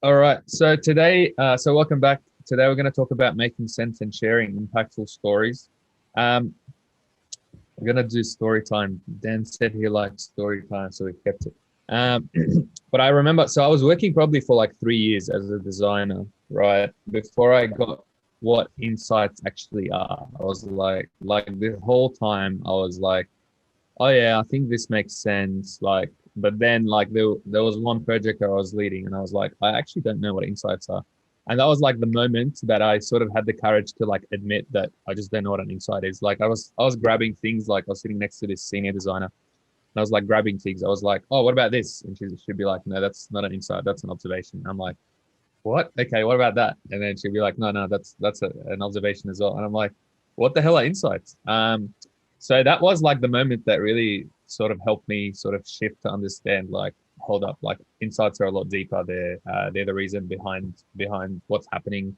All right. So today, welcome back. Today we're going to talk about making sense and sharing impactful stories. Um, we're going to do story time. Dan said he liked story time, so we kept it. Um, but I remember, so I was working probably for like 3 years as a designer, right? Before I got what insights actually are. I was like the whole time I was like, oh yeah, I think this makes sense. Like, but then like there was one project that I was leading, and I was like, I actually don't know what insights are, and that was like the moment that I sort of had the courage to like admit that I just don't know what an insight is. Like, I was grabbing things, like I was sitting next to this senior designer, and I was like grabbing things. I was like, oh, what about this? And she'd be like, no, that's not an insight, that's an observation. And I'm like, what? Okay, what about that? And then she'd be like, no, an observation as well. And I'm like, what the hell are insights? So that was like the moment that really sort of helped me sort of shift to understand, like, hold up, like insights are a lot deeper. They're the reason behind what's happening,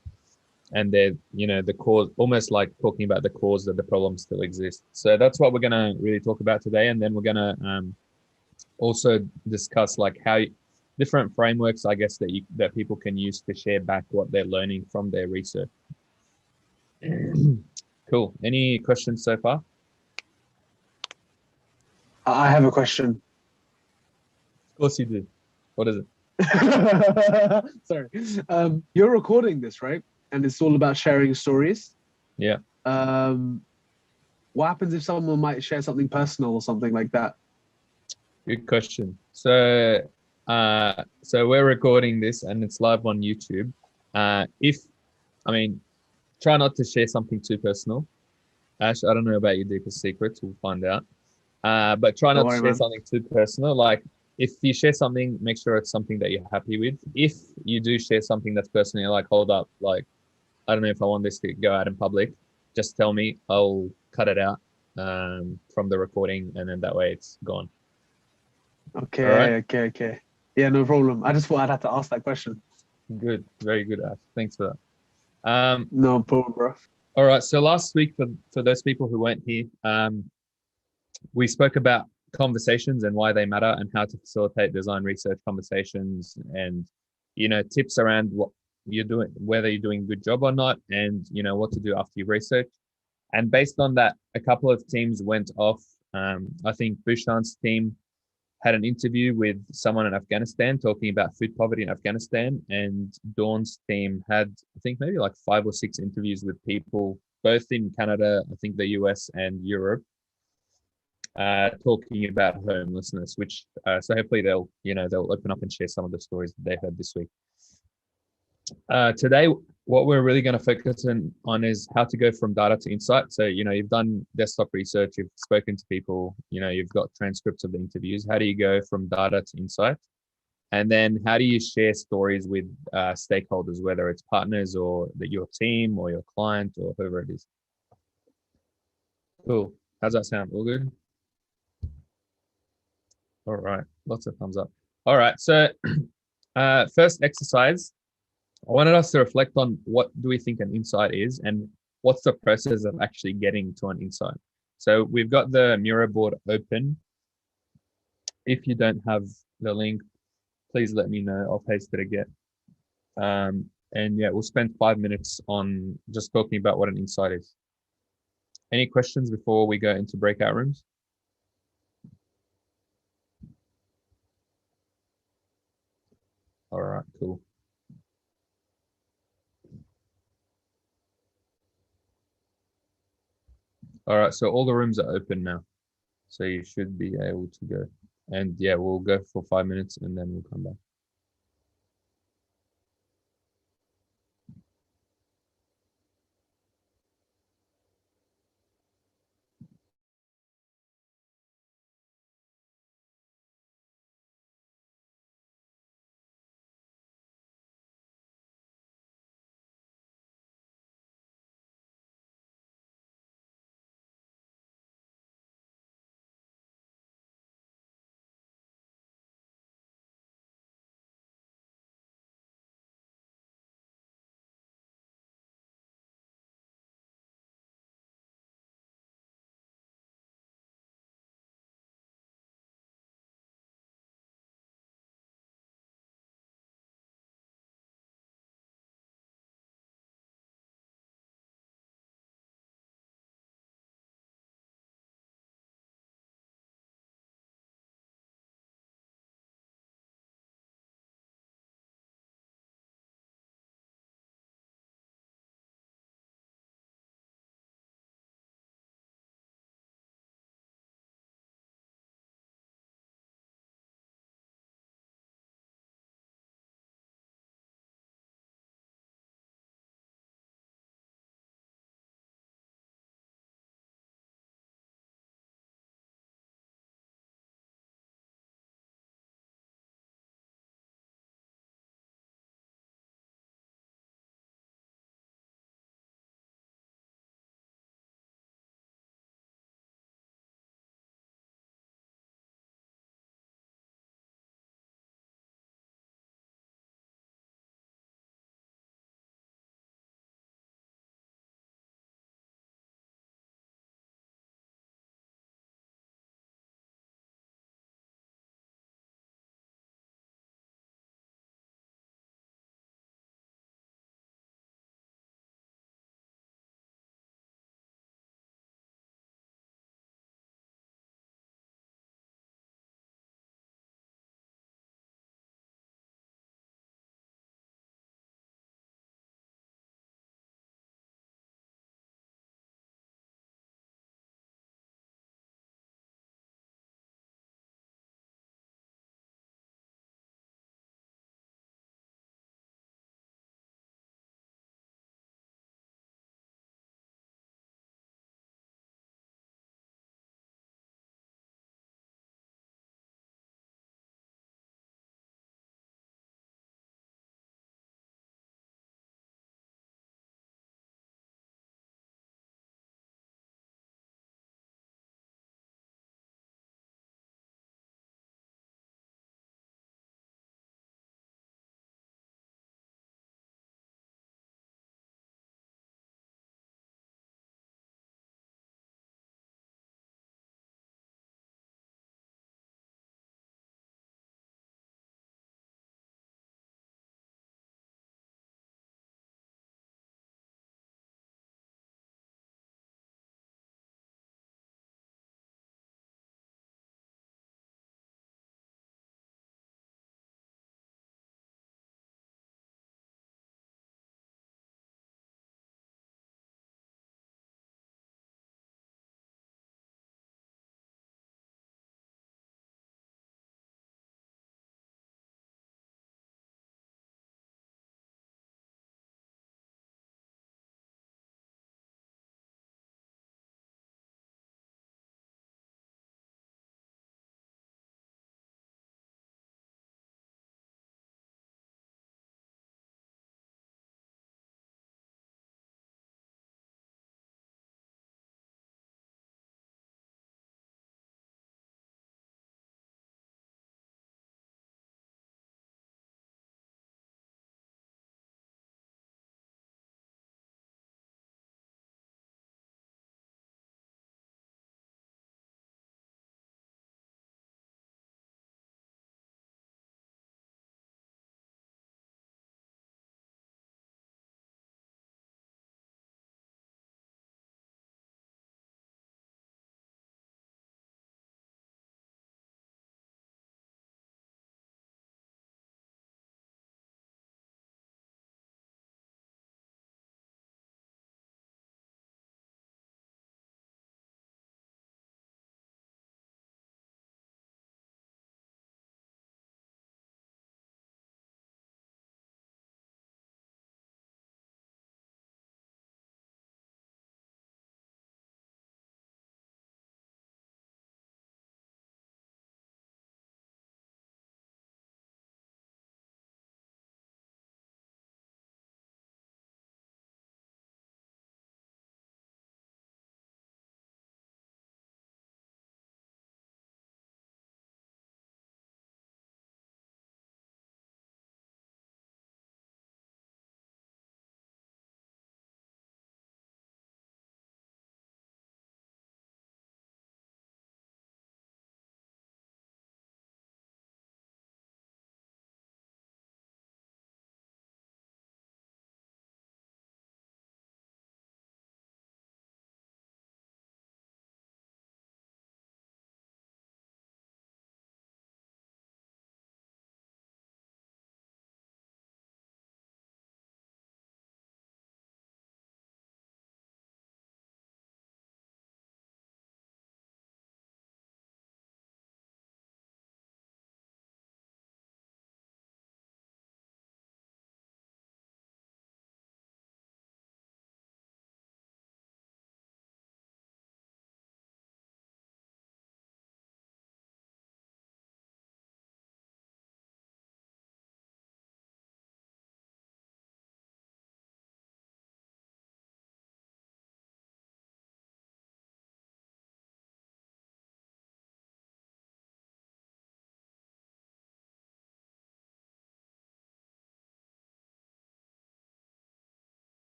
and they're, the cause, almost like talking about the cause that the problem still exists. So that's what we're gonna really talk about today, and then we're gonna also discuss like how different frameworks, I guess, that people can use to share back what they're learning from their research. Cool. Any questions so far? I have a question. Of course you do. What is it? Sorry. You're recording this, right? And it's all about sharing stories. Yeah, Um, what happens if someone might share something personal or something like that? good question. So we're recording this and it's live on YouTube. If I mean, try not to share something too personal. Ash, I don't know about your deepest secrets. We'll find out. But try Don't not to worry, share man. something too personal. Like, if you share something, make sure it's something that you're happy with. If you do share something that's personal, you're like, hold up, like, I don't know if I want this to go out in public. Just tell me. I'll cut it out from the recording, and then that way it's gone. All right. Okay. Yeah, no problem. I just thought I'd have to ask that question. Good. Very good, Ash. Thanks for that. No problem, bro. All right. So last week, for those people who weren't here, we spoke about conversations and why they matter, and how to facilitate design research conversations, and tips around what you're doing, whether you're doing a good job or not, and what to do after you research. And based on that, a couple of teams went off. I think Bushan's team had an interview with someone in Afghanistan talking about food poverty in Afghanistan, and Dawn's team had, I think, maybe like 5 or 6 interviews with people both in Canada, I think the US and Europe, talking about homelessness. Which so hopefully they'll open up and share some of the stories that they heard this week. Today, what we're really going to focus on is how to go from data to insight. So, you've done desktop research, you've spoken to people, you've got transcripts of the interviews. How do you go from data to insight? And then how do you share stories with stakeholders, whether it's partners or your team or your client or whoever it is? Cool. How's that sound? All good? All right. Lots of thumbs up. All right. So, first exercise, I wanted us to reflect on what do we think an insight is, and what's the process of actually getting to an insight. So we've got the Miro board open. If you don't have the link, please let me know. I'll paste it again. And yeah, we'll spend 5 minutes on just talking about what an insight is. Any questions before we go into breakout rooms? All right, cool. All right, so all the rooms are open now. So you should be able to go. And yeah, we'll go for 5 minutes and then we'll come back.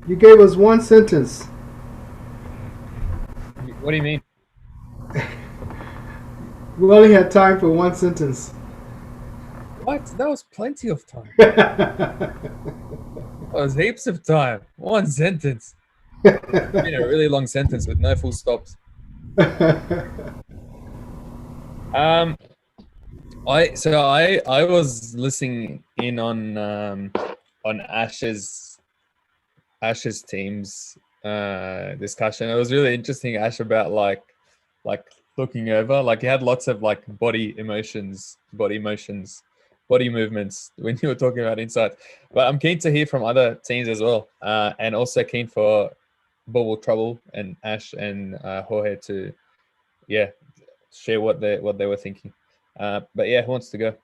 You gave us one sentence. What do you mean? We only had time for one sentence. What? That was plenty of time. That was heaps of time. One sentence. It's been a really long sentence with no full stops. Um, I was listening in on Ash's team's discussion. It was really interesting, Ash, about like looking over. Like he had lots of like body emotions, body movements when you were talking about insights. But I'm keen to hear from other teams as well, and also keen for Bubble Trouble and Ash and Jorge to share what they were thinking. But yeah, who wants to go?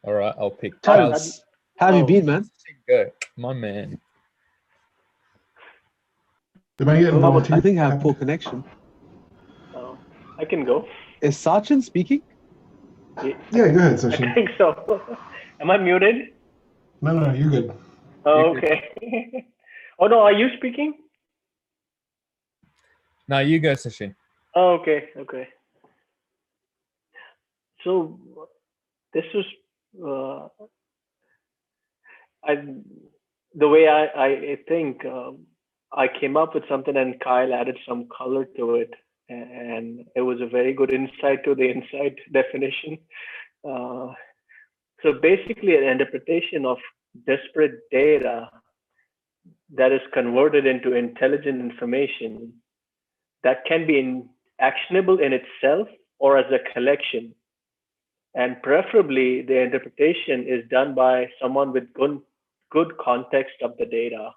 All right, I'll pick. Charles, how have you been, man? Go, my man. Am I getting I think I have poor connection. I can go. Is Sachin speaking? Yeah, go ahead, I Sachin. think so. Am I muted? No, you're good. Oh, okay. Oh no, are you speaking? No, you go, Sachin. Oh, okay. So this was the way I think I came up with something and Kyle added some color to it, and it was a very good insight to the insight definition. So basically, an interpretation of disparate data that is converted into intelligent information that can be actionable in itself or as a collection. And preferably, the interpretation is done by someone with good context of the data,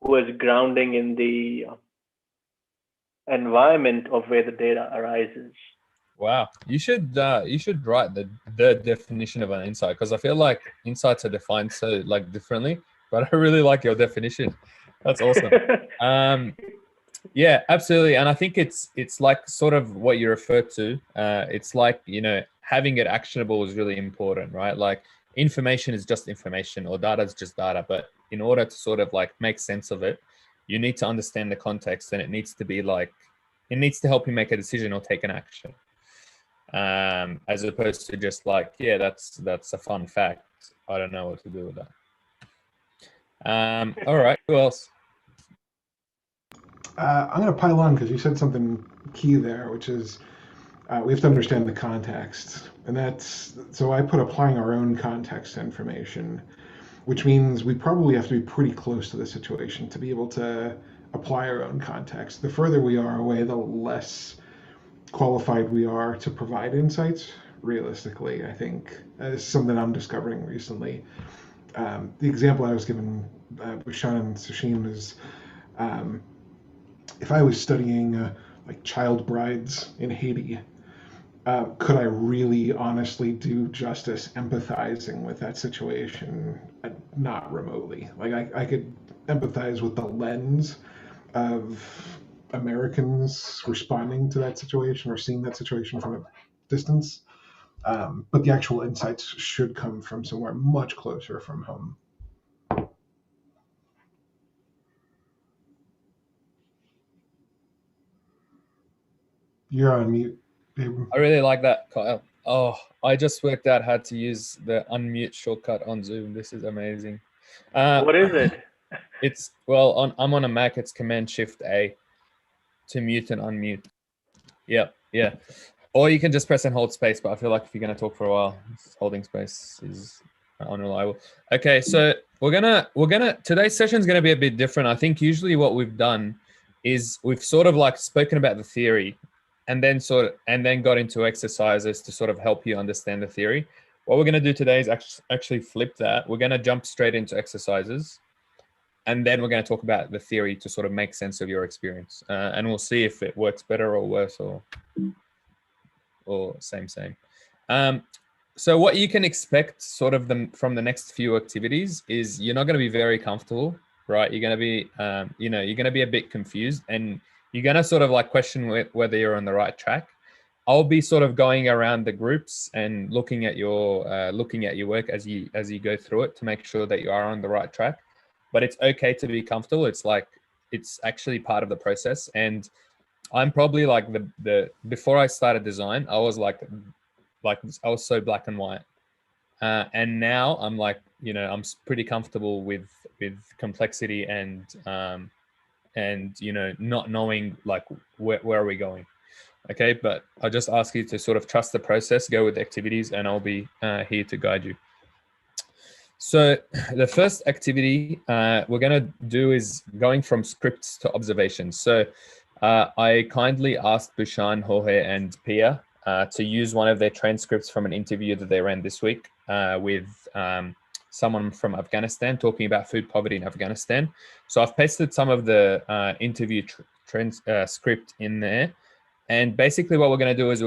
who is grounding in the environment of where the data arises. Wow, you should write the definition of an insight, because I feel like insights are defined so like differently. But I really like your definition. That's awesome. Yeah, absolutely. And I think it's like sort of what you referred to. It's like, having it actionable is really important, right? Like information is just information, or data is just data. But in order to sort of like make sense of it, you need to understand the context, and it needs to be like, it needs to help you make a decision or take an action. As opposed to just like, yeah, that's a fun fact. I don't know what to do with that. All right, who else? I'm going to pile on because you said something key there, which is we have to understand the context. And so I put applying our own context to information, which means we probably have to be pretty close to the situation to be able to apply our own context. The further we are away, the less qualified we are to provide insights, realistically, I think. This is something I'm discovering recently. The example I was given with Sean and Sachin is if I was studying like child brides in Haiti, could I really honestly do justice empathizing with that situation? Not remotely. Like I could empathize with the lens of Americans responding to that situation or seeing that situation from a distance. But the actual insights should come from somewhere much closer from home. You're on mute, babe. I really like that, Kyle. Oh, I just worked out how to use the unmute shortcut on Zoom. This is amazing. What is it? It's I'm on a Mac. It's Command-Shift-A to mute and unmute. Yeah. Or you can just press and hold space. But I feel like if you're going to talk for a while, holding space is unreliable. Okay, so we're gonna today's session is gonna be a bit different. I think usually what we've done is we've sort of like spoken about the theory, and then got into exercises to sort of help you understand the theory. What we're gonna do today is actually flip that. We're gonna jump straight into exercises, and then we're gonna talk about the theory to sort of make sense of your experience, and we'll see if it works better or worse or same. So what you can expect sort of from the next few activities is you're not going to be very comfortable, right? You're going to be, you're going to be a bit confused, and you're going to sort of like question whether you're on the right track. I'll be sort of going around the groups and looking at your work as you go through it to make sure that you are on the right track. But it's okay to be comfortable. It's like it's actually part of the process. And I'm probably like the before I started design, I was like I was so black and white. And now I'm like, I'm pretty comfortable with complexity and not knowing like where are we going. Okay, but I'll just ask you to sort of trust the process, go with the activities, and I'll be here to guide you. So the first activity we're going to do is going from scripts to observations. So I kindly asked Bushan, Jorge, and Pia to use one of their transcripts from an interview that they ran this week with someone from Afghanistan talking about food poverty in Afghanistan. So I've pasted some of the interview transcript in there. And basically what we're going to do is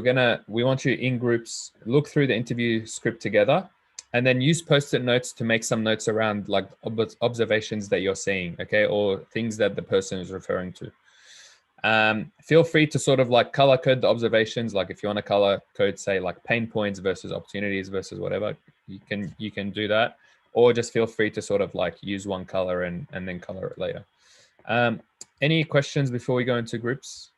we want you in groups, look through the interview script together, and then use post-it notes to make some notes around like observations that you're seeing, okay, or things that the person is referring to. Feel free to sort of like color code the observations. Like if you want to color code, say like pain points versus opportunities versus whatever, you can do that. Or just feel free to sort of like use one color and then color it later. Any questions before we go into groups?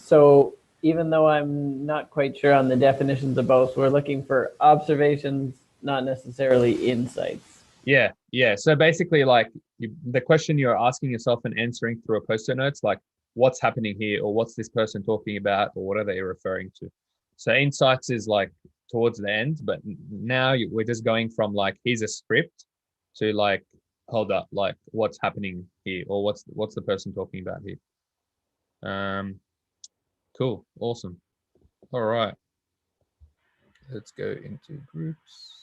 So even though I'm not quite sure on the definitions of both, we're looking for observations, not necessarily insights. Yeah. So basically, like the question you're asking yourself and answering through a post-it notes, like what's happening here, or what's this person talking about, or what are they referring to? So insights is like towards the end, but now we're just going from like here's a script to like hold up, like what's happening here, or what's the person talking about here. Cool, awesome. All right, let's go into groups.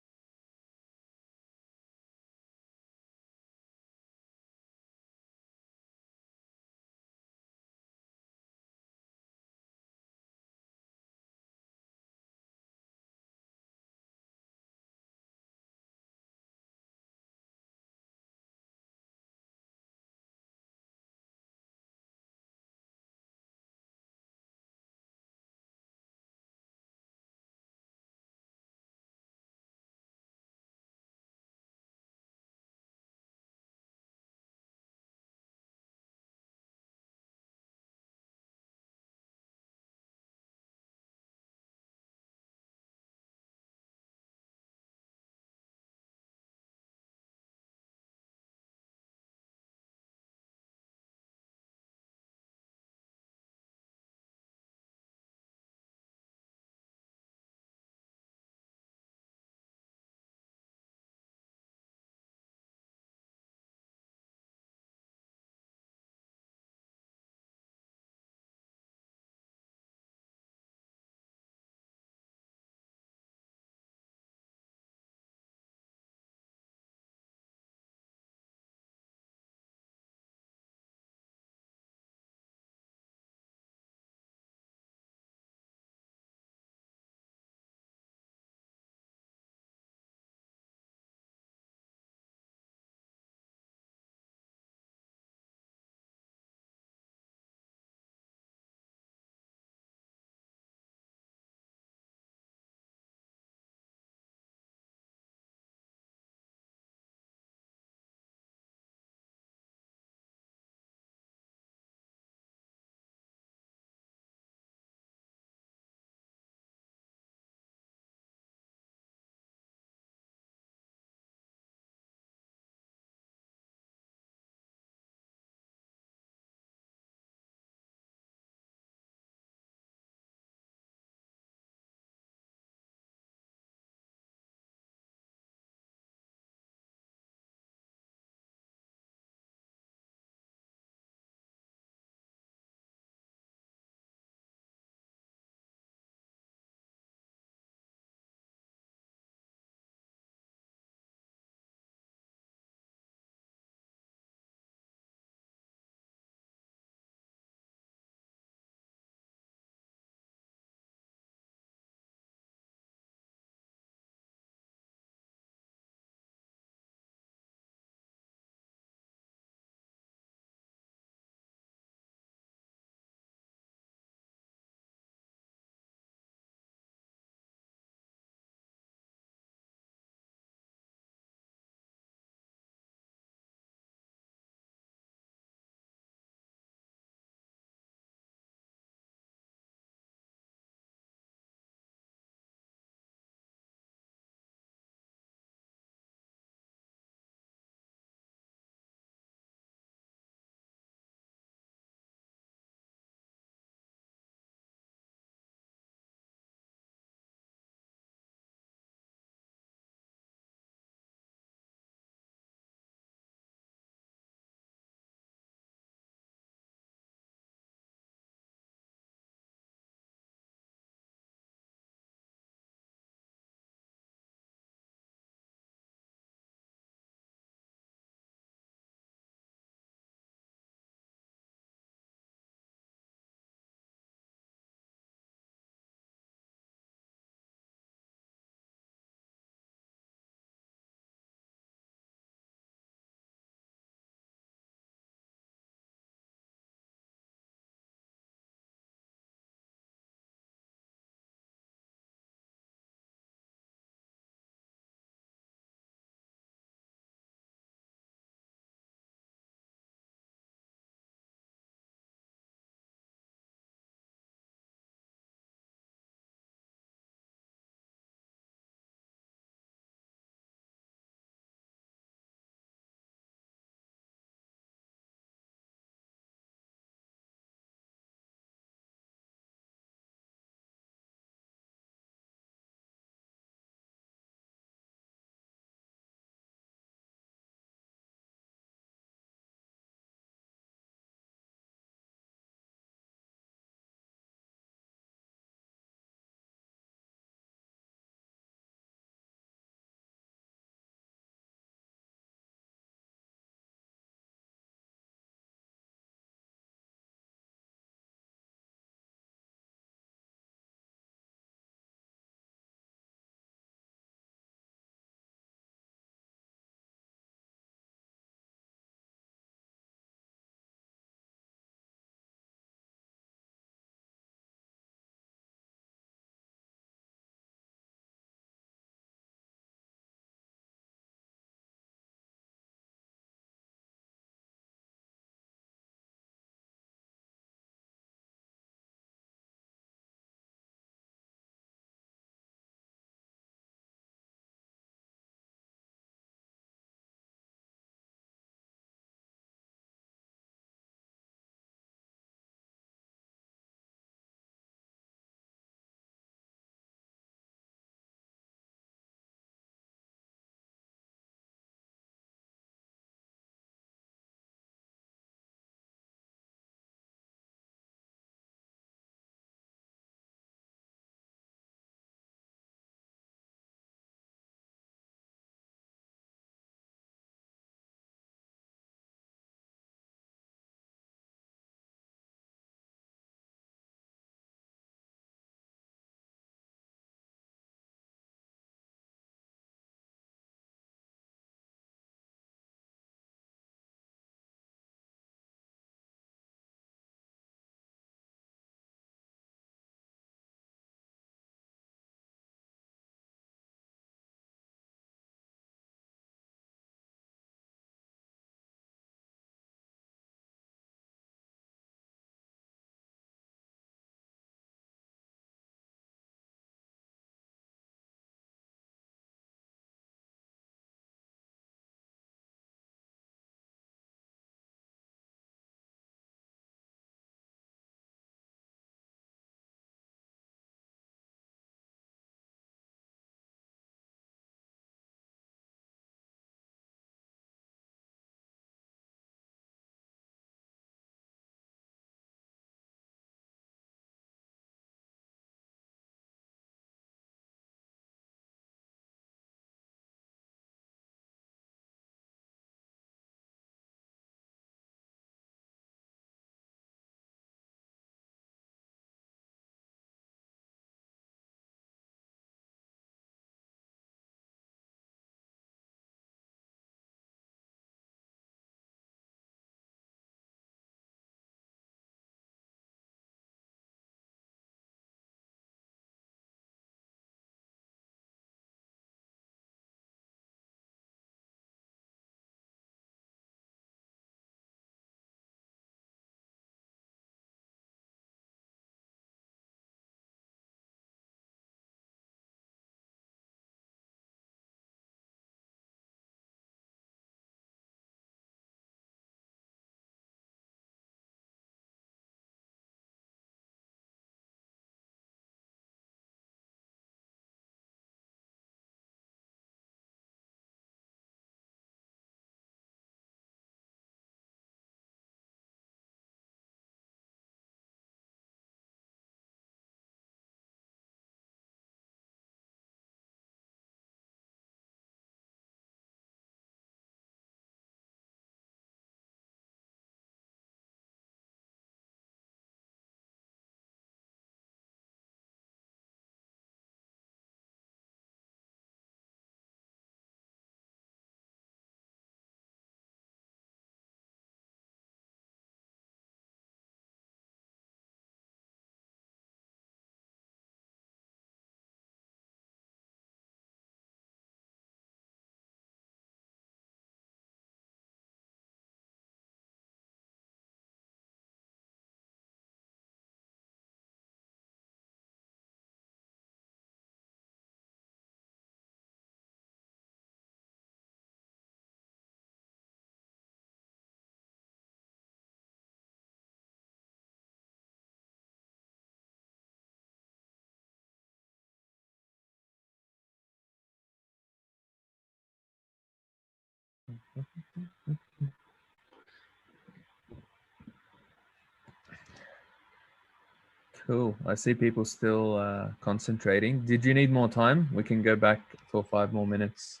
Cool. I see people still concentrating. Did you need more time? We can go back for 5 more minutes.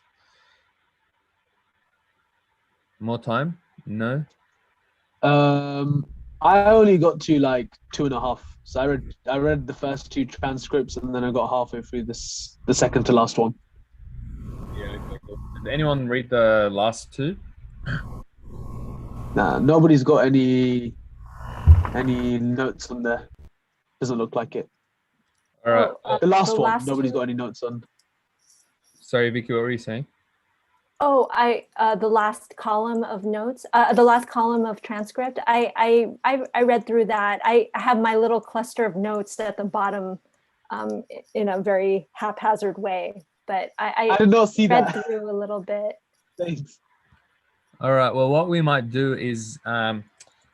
More time? No? I only got to like 2.5. So I read the first 2 transcripts and then I got halfway through the second to last one. Yeah, okay, cool. Did anyone read the last 2? Nah, nobody's got any notes on there. Doesn't look like it. All right. Oh, The last the one, last nobody's 2. got any notes on. Sorry, Vicky, what were you saying? Oh, the last column of notes, the last column of transcript. I read through that. I have my little cluster of notes at the bottom, in a very haphazard way. But I I did not see read that. through a little bit. Thanks. All right. Well, what we might do is,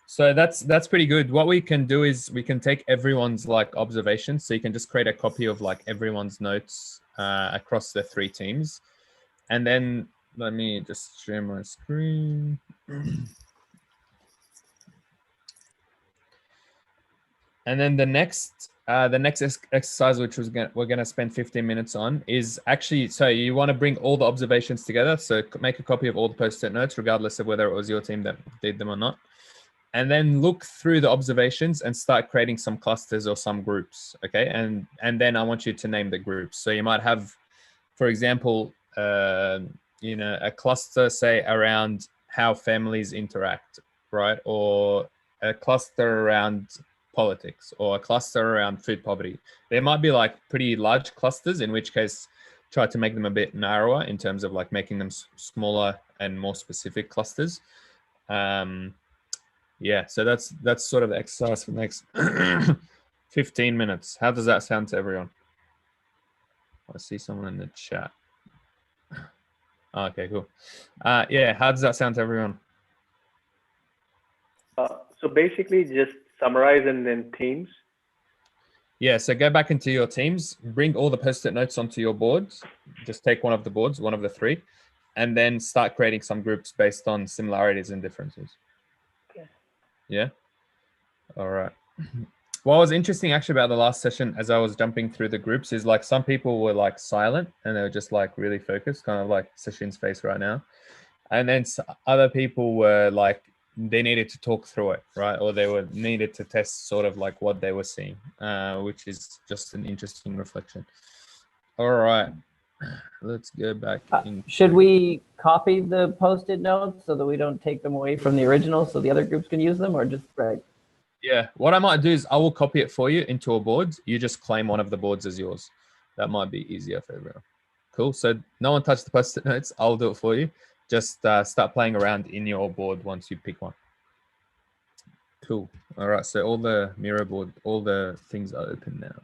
so that's pretty good. What we can do is we can take everyone's like observations. So you can just create a copy of like everyone's notes across the 3 teams, and then let me just share my screen. And then the next exercise, which we're gonna spend 15 minutes on, is actually, so you want to bring all the observations together. So make a copy of all the post-it notes, regardless of whether it was your team that did them or not. And then look through the observations and start creating some clusters or some groups, okay? And then I want you to name the groups. So you might have, for example, a cluster, say, around how families interact, right? Or a cluster around politics, or a cluster around food poverty. There might be like pretty large clusters, in which case try to make them a bit narrower in terms of like making them smaller and more specific clusters. Yeah, so that's sort of the exercise for the next 15 minutes. How does that sound to everyone? I see someone in the chat. Okay, cool. Yeah, how does that sound to everyone? So basically, just summarize and then themes. Yeah, so go back into your teams, bring all the post-it notes onto your boards. Just take one of the boards, one of the 3, and then start creating some groups based on similarities and differences. Okay. Yeah? All right. What was interesting actually about the last session, as I was jumping through the groups, is like some people were like silent and they were just like really focused, kind of like Sachin's face right now. And then other people were like, they needed to talk through it, right? Or they were needed to test sort of like what they were seeing, which is just an interesting reflection. All right, let's go back. Should we copy the post-it notes so that we don't take them away from the original so the other groups can use them, or just right? Yeah, what I might do is I will copy it for you into a board. You just claim one of the boards as yours. That might be easier for everyone. Cool. So no one touch the post-it notes. I'll do it for you. Just start playing around in your board once you pick one. Cool. All right. So all the Miro board, all the things are open now.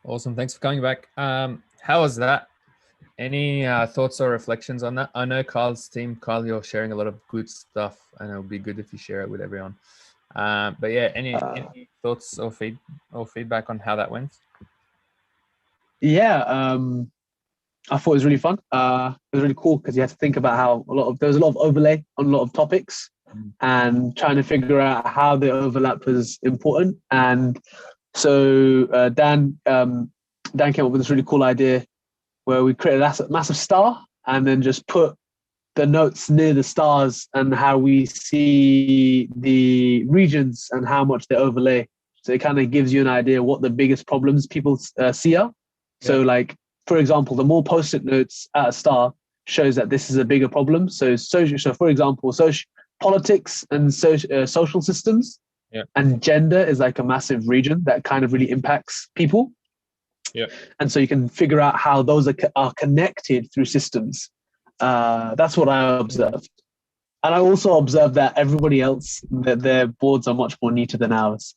Awesome. Thanks for coming back. How was that? Any thoughts or reflections on that? I know Kyle's team, Kyle, you're sharing a lot of good stuff, and it would be good if you share it with everyone. But yeah, any thoughts or feedback on how that went? Yeah, I thought it was really fun. It was really cool because you had to think about how there was a lot of overlay on a lot of topics, and trying to figure out how the overlap was important. And so Dan came up with this really cool idea where we created a massive star and then just put the notes near the stars and how we see the regions and how much they overlay. So it kind of gives you an idea what the biggest problems people see are. So like, for example, the more post-it notes at a star shows that this is a bigger problem. So for example, politics and social systems and gender is like a massive region that kind of really impacts people. Yeah. And so you can figure out how those are connected through systems. That's what I observed. And I also observed that everybody else, their boards are much more neater than ours.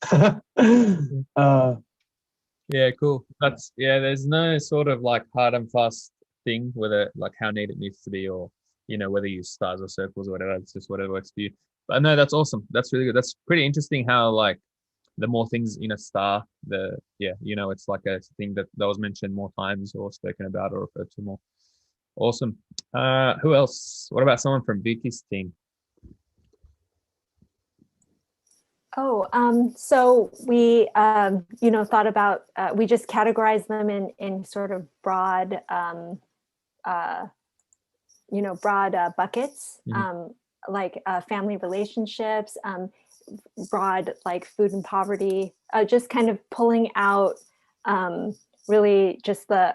Yeah, cool. There's no sort of like hard and fast thing whether like how neat it needs to be, or whether you use stars or circles or whatever. It's just whatever works for you. But no, that's awesome. That's really good. That's pretty interesting how like the more things in a star, it's like a thing that was mentioned more times or spoken about or referred to more. Awesome. Who else? What about someone from Vicky's team? So we, thought about, we just categorized them in sort of broad, buckets, like family relationships, broad like food and poverty, just kind of pulling out really just the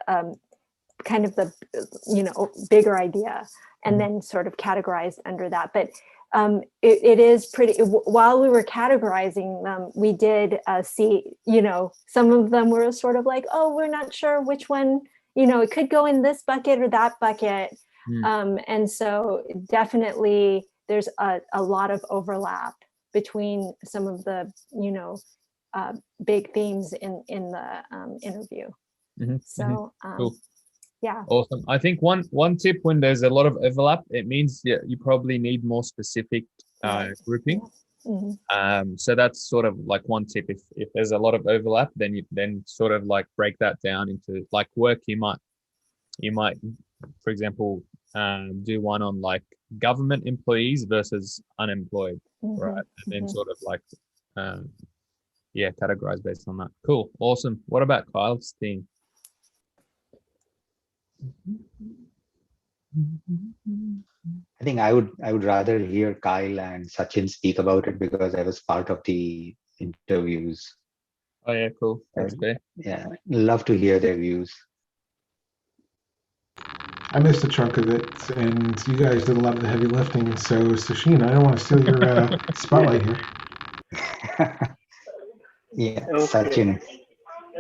kind of the bigger idea, and then sort of categorized under that. But it is pretty, while we were categorizing them, we did see, some of them were sort of like, oh, we're not sure which one, it could go in this bucket or that bucket. And so definitely there's a lot of overlap between some of the, big themes in the interview. So, cool. Yeah. Awesome. I think one tip when there's a lot of overlap, it means you probably need more specific grouping. So that's sort of like one tip. If there's a lot of overlap, then you sort of like break that down into like work. You might, for example, do one on like government employees versus unemployed, right? And then sort of like categorize based on that. Cool. Awesome. What about Kyle's team? I think I would rather hear Kyle and Sachin speak about it because I was part of the interviews. Oh yeah, cool. That's fair. Yeah, love to hear their views. I missed a chunk of it, and you guys did a lot of the heavy lifting. So, Sachin, I don't want to steal your spotlight here. Yeah, Okay. Sachin.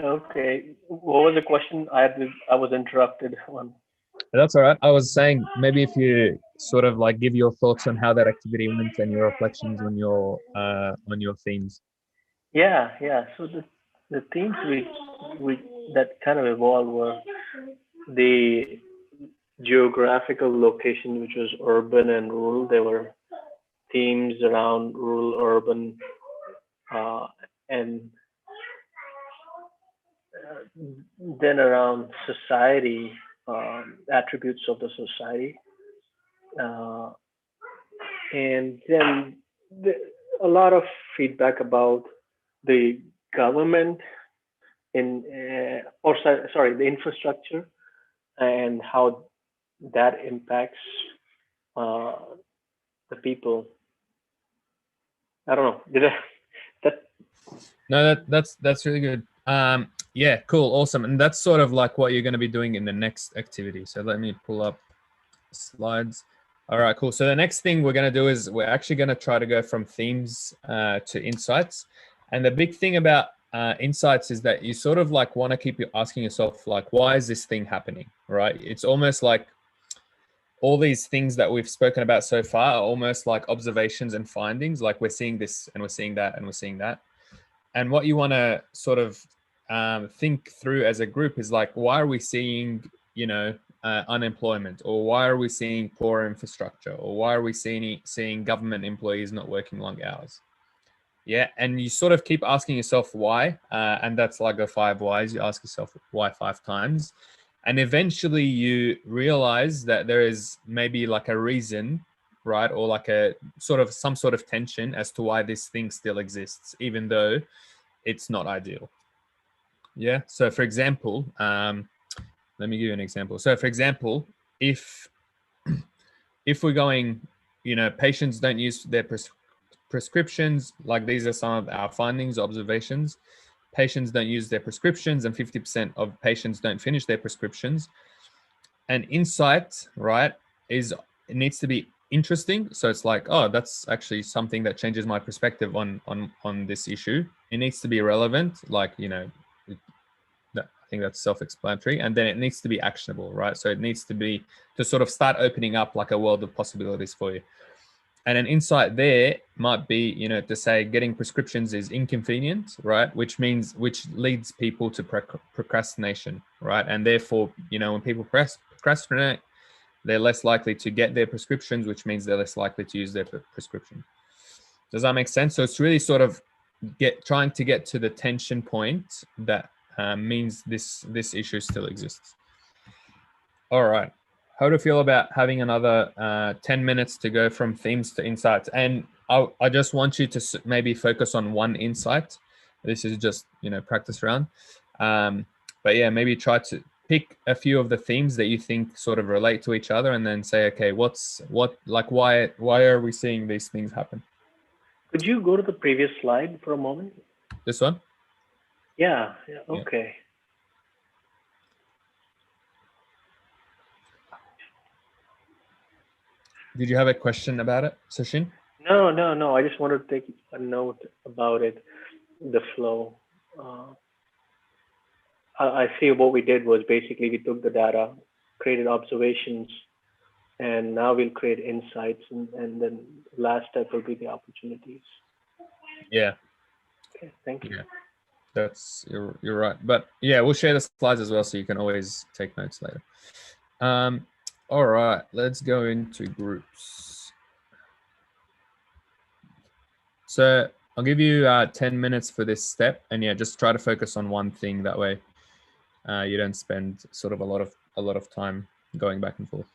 Okay. What was the question? I was interrupted on. That's all right. I was saying maybe if you sort of like give your thoughts on how that activity went and your reflections on your themes. Yeah. So the themes we that kind of evolved were the geographical location, which was urban and rural. There were themes around rural, urban, and then around society, attributes of the society, and then a lot of feedback about the government the infrastructure and how that impacts the people. I don't know. Did I? No, that's really good. Yeah, cool, awesome. And that's sort of like what you're going to be doing in the next activity. So let me pull up slides. All right, cool. So the next thing we're going to do is we're actually going to try to go from themes to insights. And the big thing about insights is that you sort of like want to keep asking yourself, like, why is this thing happening, right? It's almost like all these things that we've spoken about so far are almost like observations and findings. Like we're seeing this and we're seeing that and we're seeing that. And what you want to sort of think through as a group is like, why are we seeing, you know, unemployment, or why are we seeing poor infrastructure, or why are we seeing government employees not working long hours? Yeah, and you sort of keep asking yourself why, and that's like the 5 whys. You ask yourself why 5 times, and eventually you realize that there is maybe like a reason, right, or like a sort of some sort of tension as to why this thing still exists, even though it's not ideal. Yeah. So, for example, let me give you an example. So, for example, if we're going, you know, patients don't use their prescriptions, like these are some of our findings, observations. Patients don't use their prescriptions, and 50% of patients don't finish their prescriptions. An insight, right, is it needs to be interesting. So it's like, oh, that's actually something that changes my perspective on this issue. It needs to be relevant, like, you know, I think that's self-explanatory. And then it needs to be actionable, right? So it needs to be to sort of start opening up like a world of possibilities for you. And an insight there might be, you know, to say getting prescriptions is inconvenient, right? Which leads people to procrastination, right? And therefore, you know, when people procrastinate, they're less likely to get their prescriptions, which means they're less likely to use their prescription. Does that make sense? So it's really sort of trying to get to the tension point that means this issue still exists. All right. How do you feel about having another 10 minutes to go from themes to insights? And I just want you to maybe focus on one insight. This is just, you know, practice round. But yeah, maybe try to pick a few of the themes that you think sort of relate to each other, and then say, okay, why are we seeing these things happen? Could you go to the previous slide for a moment? This one? Yeah. Okay. Did you have a question about it, Sachin? No. I just wanted to take a note about it, the flow. I see what we did was basically we took the data, created observations, and now we'll create insights, and then the last step will be the opportunities. Yeah. Okay, thank you. Yeah. You're right. But yeah, we'll share the slides as well, so you can always take notes later. All right, let's go into groups. So I'll give you 10 minutes for this step, and yeah, just try to focus on one thing. That way, you don't spend sort of a lot of time going back and forth.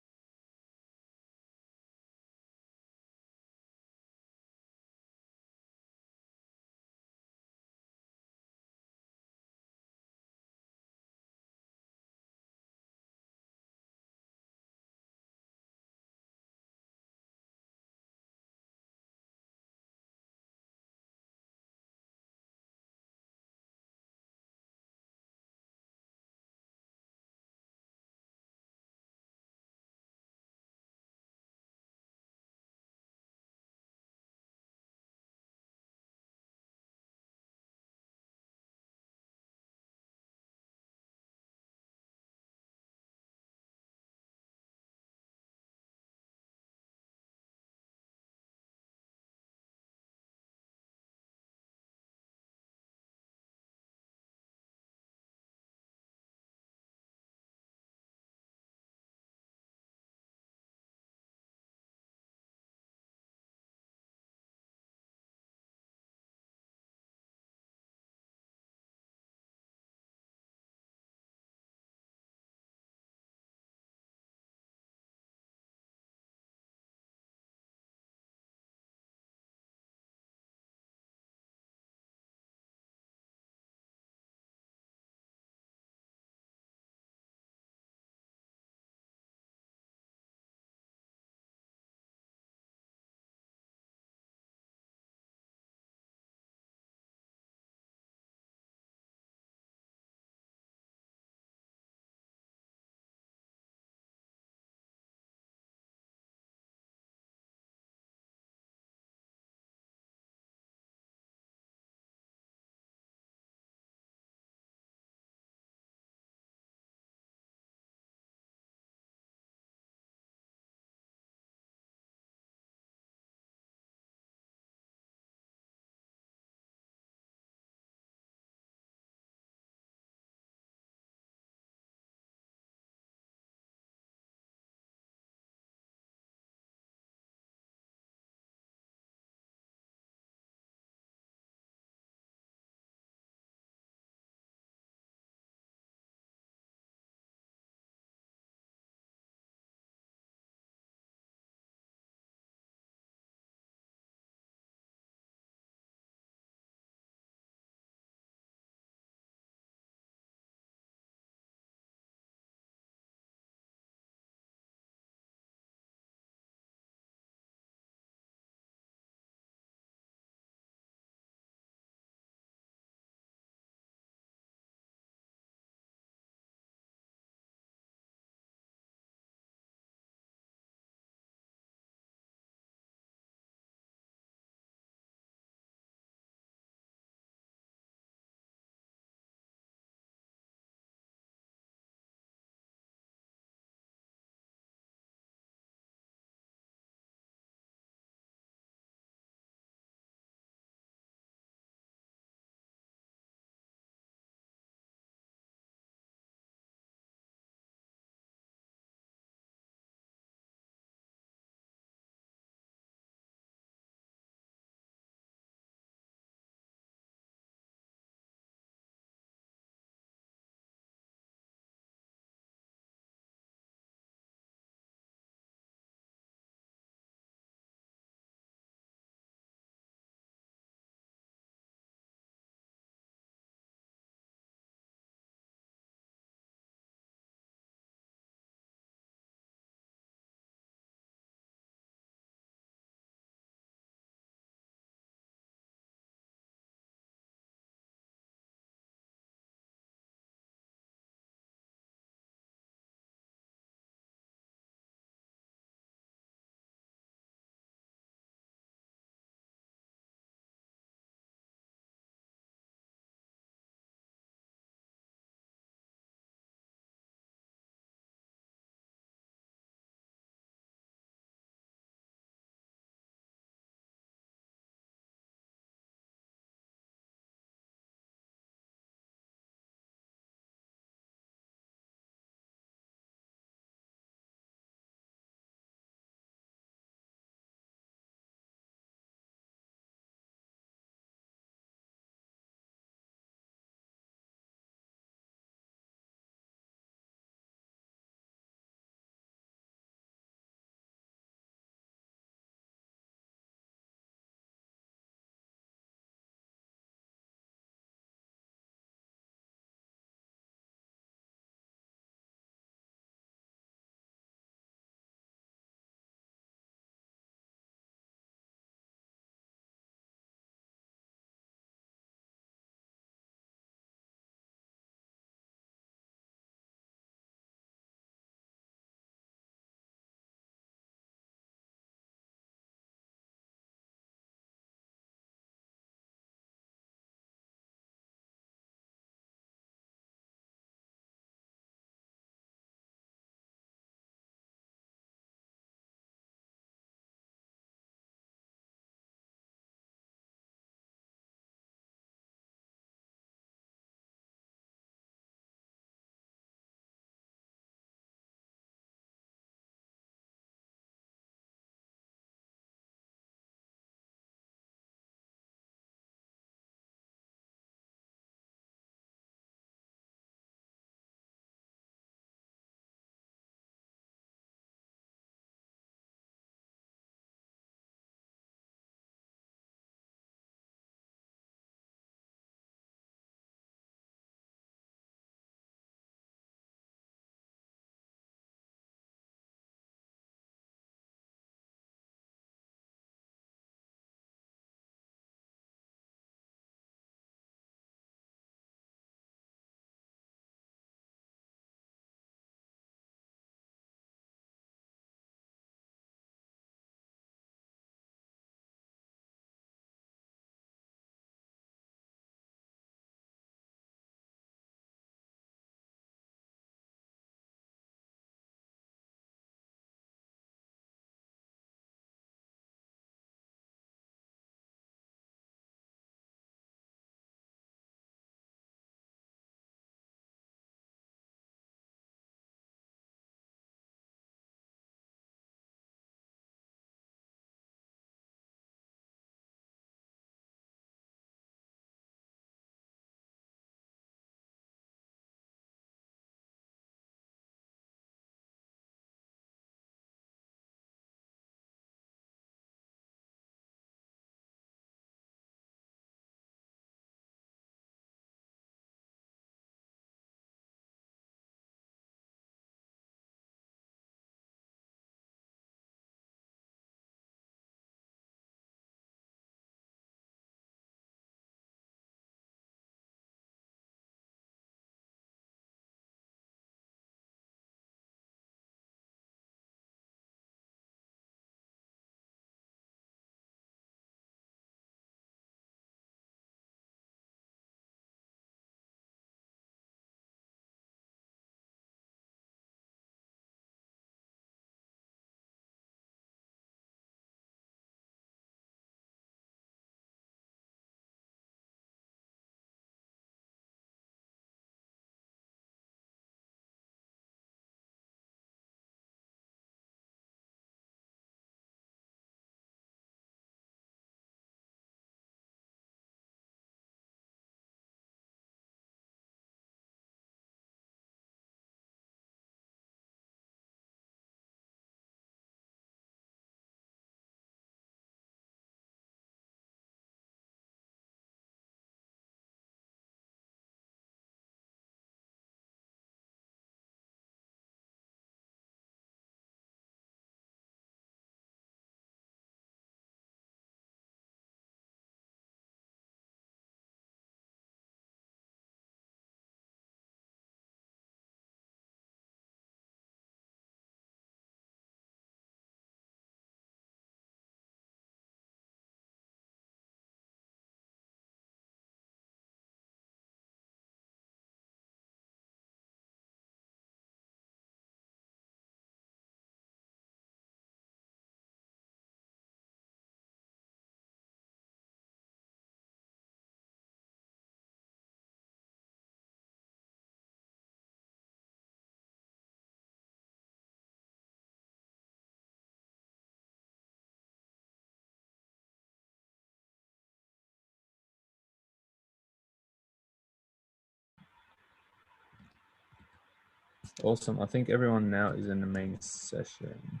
Awesome. I think everyone now is in the main session.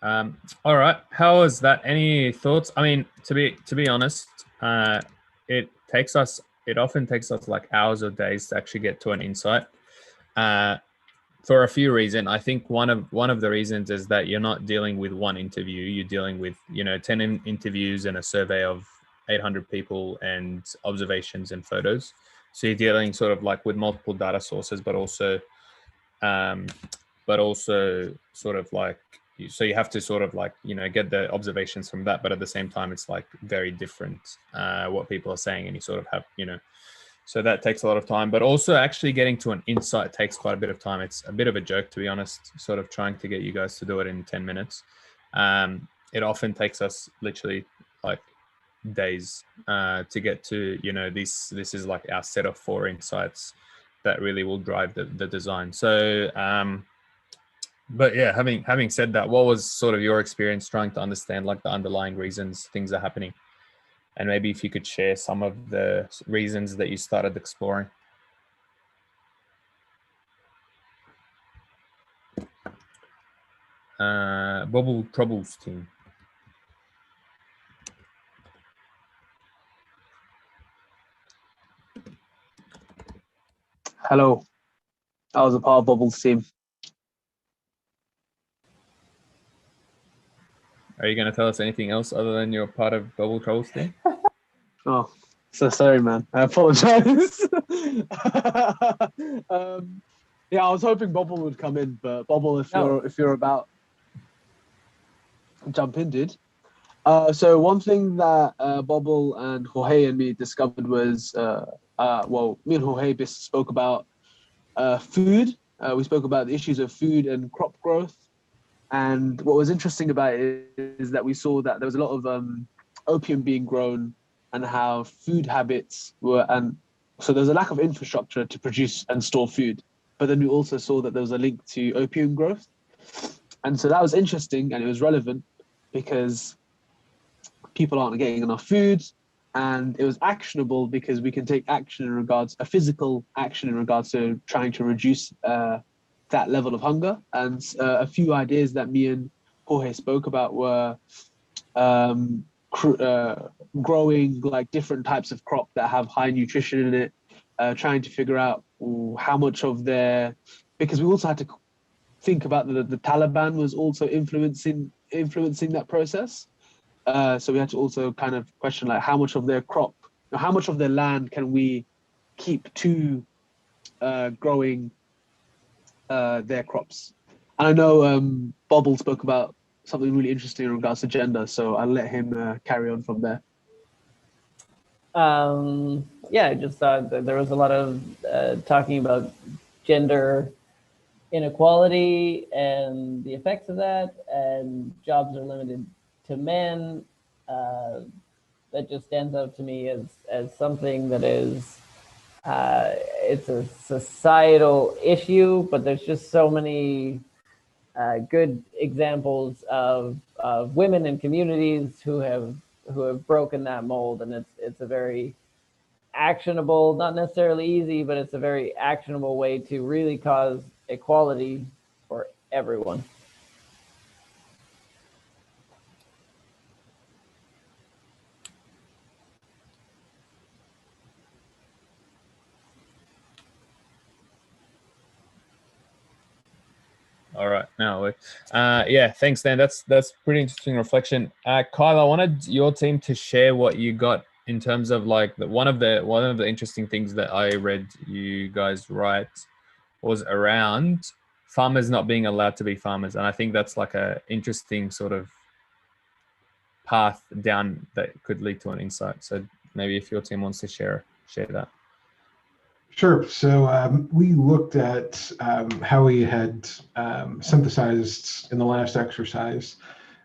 All right. How was that? Any thoughts? I mean, to be honest, it often takes us like hours or days to actually get to an insight. For a few reasons. I think one of the reasons is that you're not dealing with one interview. You're dealing with 10 interviews and a survey of 800 people and observations and photos. So you're dealing sort of like with multiple data sources, but also sort of like, so you have to sort of like, get the observations from that, but at the same time, it's like very different what people are saying, and you sort of have, so that takes a lot of time, but also actually getting to an insight takes quite a bit of time. It's a bit of a joke, to be honest, sort of trying to get you guys to do it in 10 minutes. It often takes us literally like days to get to, this is like our set of 4 insights that really will drive the design. So, but yeah, having said that, what was sort of your experience trying to understand like the underlying reasons things are happening? And maybe if you could share some of the reasons that you started exploring. Bubble Troubles team. Hello, I was a part of Bubble's team. Are you going to tell us anything else other than you're part of Bubble Troubles team? Oh, so sorry, man. I apologize. Yeah, I was hoping Bubble would come in, but Bubble, if you're about, jump in, dude. So one thing that Bubble and Jorge and me discovered was, me and Jorge spoke about food. We spoke about the issues of food and crop growth. And what was interesting about it is that we saw that there was a lot of opium being grown, and how food habits were, and so there's a lack of infrastructure to produce and store food. But then we also saw that there was a link to opium growth. And so that was interesting, and it was relevant because people aren't getting enough food, and it was actionable because we can take action in regards, a physical action in regards to trying to reduce that level of hunger. And a few ideas that me and Jorge spoke about were growing like different types of crop that have high nutrition in it, trying to figure out how much of their, because we also had to think about the Taliban was also influencing that process. So we had to also kind of question like how much of their crop, how much of their land can we keep to growing their crops. And I know Bobble spoke about something really interesting in regards to gender, so I'll let him carry on from there. Yeah, I just thought that there was a lot of talking about gender inequality and the effects of that, and jobs are limited to men. That just stands out to me as something that is it's a societal issue, but there's just so many good examples of women in communities who have broken that mold, and it's a very actionable, not necessarily easy, but it's a very actionable way to really cause equality for everyone. All right, now, yeah, thanks, Dan. That's pretty interesting reflection. Kyle, I wanted your team to share what you got in terms of like one of the interesting things that I read you guys write was around farmers not being allowed to be farmers, and I think that's like a interesting sort of path down that could lead to an insight. So maybe if your team wants to share that. Sure. So we looked at how we had synthesized in the last exercise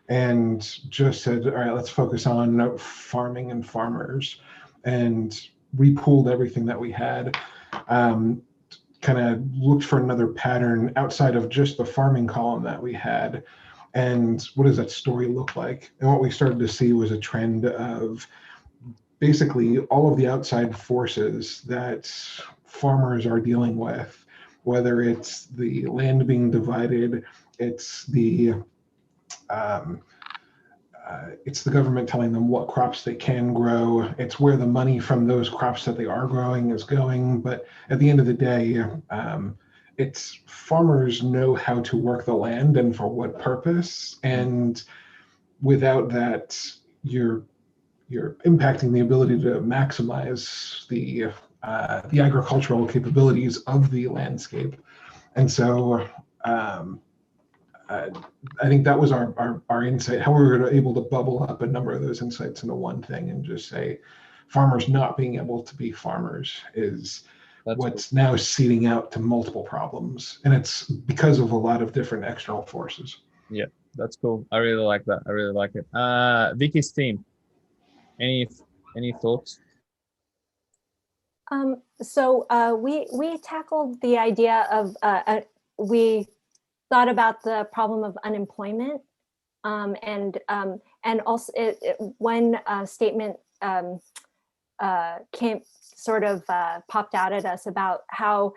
and just said, all right, let's focus on farming and farmers, and repooled everything that we had, kind of looked for another pattern outside of just the farming column that we had. And what does that story look like? And what we started to see was a trend of basically all of the outside forces that farmers are dealing with whether it's the land being divided, it's the government telling them what crops they can grow. It's where the money from those crops that they are growing is going. But at the end of the day, it's farmers know how to work the land and for what purpose. And without that, you're impacting the ability to maximize the agricultural capabilities of the landscape. And so I think that was our insight, how we were able to bubble up a number of those insights into one thing and just say farmers not being able to be farmers is what's now seeding out to multiple problems. And it's because of a lot of different external forces. Yeah, that's cool. I really like that. I really like it. Vicky's team, any thoughts? So we tackled the idea of we thought about the problem of unemployment, and also one statement popped out at us about how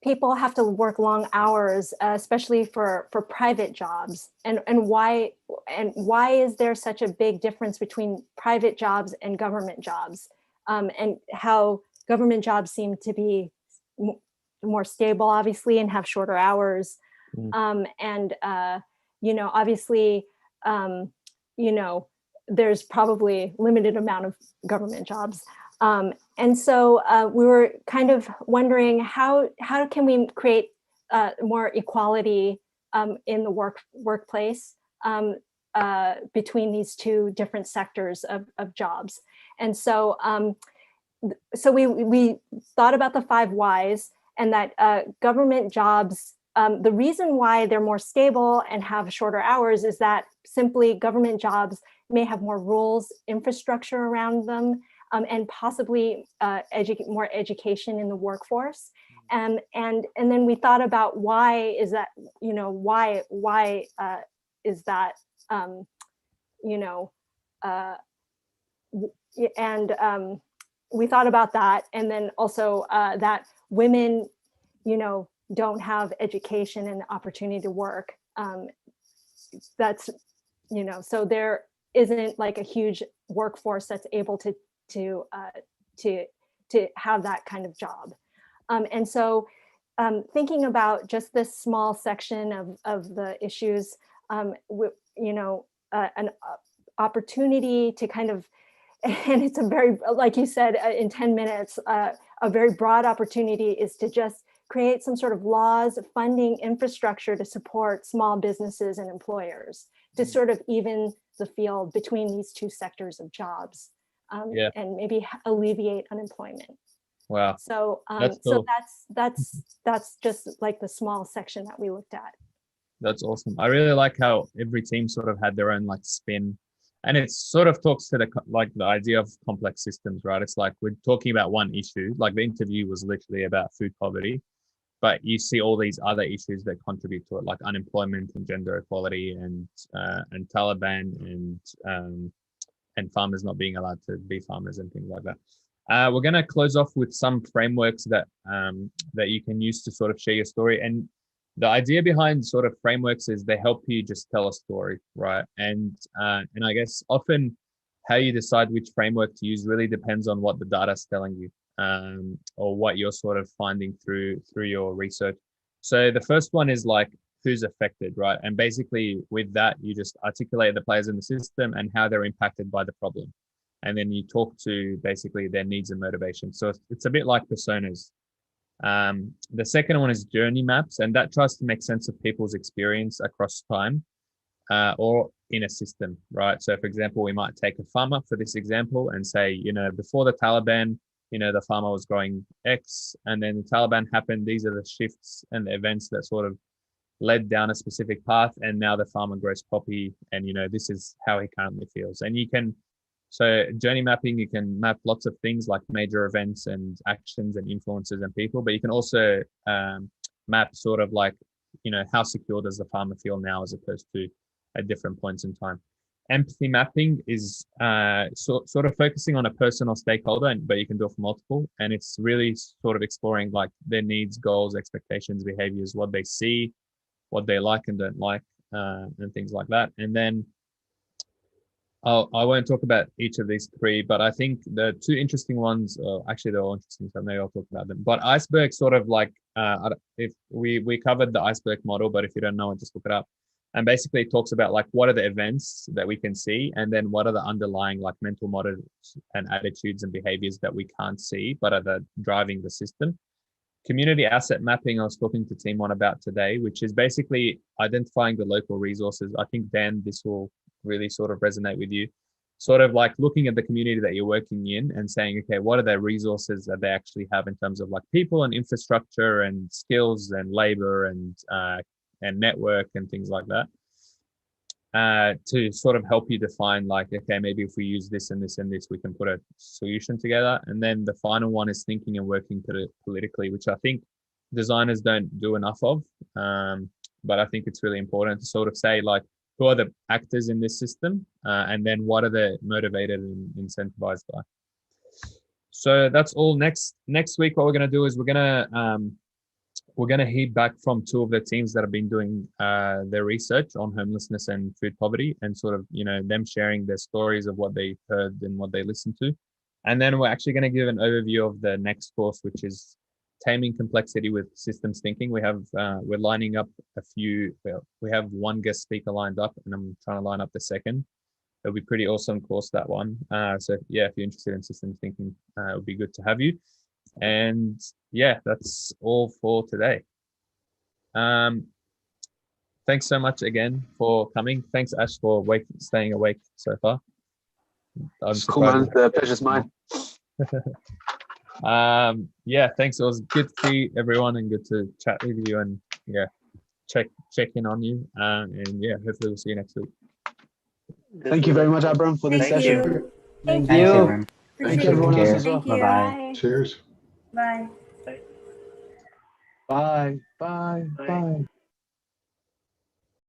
people have to work long hours, especially for private jobs, and why is there such a big difference between private jobs and government jobs, and how government jobs seem to be more stable, obviously, and have shorter hours. And obviously, there's probably limited amount of government jobs. And so we were kind of wondering how can we create more equality in the workplace between these two different sectors of jobs. And so we thought about the 5 whys, and that government jobs, the reason why they're more stable and have shorter hours is that simply government jobs may have more rules, infrastructure around them, and possibly more education in the workforce. And then we thought about why is that, why is that, we thought about that. And then also that women, don't have education and the opportunity to work. That's, so there isn't like a huge workforce that's able to have that kind of job. And so thinking about just this small section of the issues, an opportunity to kind of, and it's a very, like you said, in 10 minutes, a very broad opportunity is to just create some sort of laws, funding, infrastructure to support small businesses and employers, to sort of even the field between these two sectors of jobs, and maybe alleviate unemployment. Wow. So, that's cool. So that's just like the small section that we looked at. That's awesome. I really like how every team sort of had their own like spin, and it sort of talks to the idea of complex systems, right? It's like we're talking about one issue, like the interview was literally about food poverty, but you see all these other issues that contribute to it, like unemployment and gender equality and Taliban and farmers not being allowed to be farmers and things like that. We're going to close off with some frameworks that you can use to sort of share your story. And the idea behind sort of frameworks is they help you just tell a story, right? And I guess often how you decide which framework to use really depends on what the data's telling you, or what you're sort of finding through your research. So the first one is like who's affected, right? And basically with that, you just articulate the players in the system and how they're impacted by the problem. And then you talk to basically their needs and motivations. So it's a bit like personas. The second one is journey maps, and that tries to make sense of people's experience across time, or in a system, right? So for example, we might take a farmer for this example and say, before the Taliban, the farmer was growing X, and then the Taliban happened. These are the shifts and the events that sort of led down a specific path. And now the farmer grows poppy, and, this is how he currently feels. And so journey mapping, you can map lots of things like major events and actions and influences and people, but you can also map sort of like, how secure does the farmer feel now as opposed to at different points in time. empathy mapping is sort of focusing on a person or stakeholder, but you can do it for multiple. And it's really sort of exploring like their needs, goals, expectations, behaviors, what they see, what they like and don't like, and things like that. And then I won't talk about each of these three, but I think the two interesting ones, actually they're all interesting, so maybe I'll talk about them. But iceberg sort of like, if we covered the iceberg model, but if you don't know it, just look it up. And basically it talks about like what are the events that we can see, and then what are the underlying like mental models and attitudes and behaviors that we can't see, but are the driving the system. Community asset mapping, I was talking to Team One about today, which is basically identifying the local resources. I think, Dan, this will really sort of resonate with you. Sort of like looking at the community that you're working in and saying, okay, what are the resources that they actually have in terms of like people and infrastructure and skills and labor and network and things like that, to sort of help you define like, okay, maybe if we use this and this and this, we can put a solution together. And then the final one is thinking and working politically, which I think designers don't do enough of. But I think it's really important to sort of say like, who are the actors in this system? And then what are they motivated and incentivized by? So that's all. Next week, what we're going to do is we're going to hear back from two of the teams that have been doing their research on homelessness and food poverty, and sort of, you know, them sharing their stories of what they heard and what they listened to. And then we're actually going to give an overview of the next course, which is Taming Complexity with Systems Thinking. We have, we're lining up we have one guest speaker lined up, and I'm trying to line up the second. It'll be pretty awesome course, that one. So yeah, if you're interested in systems thinking, it would be good to have you. And yeah, that's all for today. Thanks so much again for coming. Thanks, Ash, for staying awake so far. It's cool, man. The pleasure's mine. Yeah, thanks. It was good to see everyone and good to chat with you, and yeah, check in on you. And yeah, hopefully we'll see you next week. Thank you very much, Abram, for this Thank session. you. Thank Thanks, you. everyone. Thank you, everyone else as well. Thank you. Bye-bye. Cheers. Bye. Bye. Bye. Bye. Bye.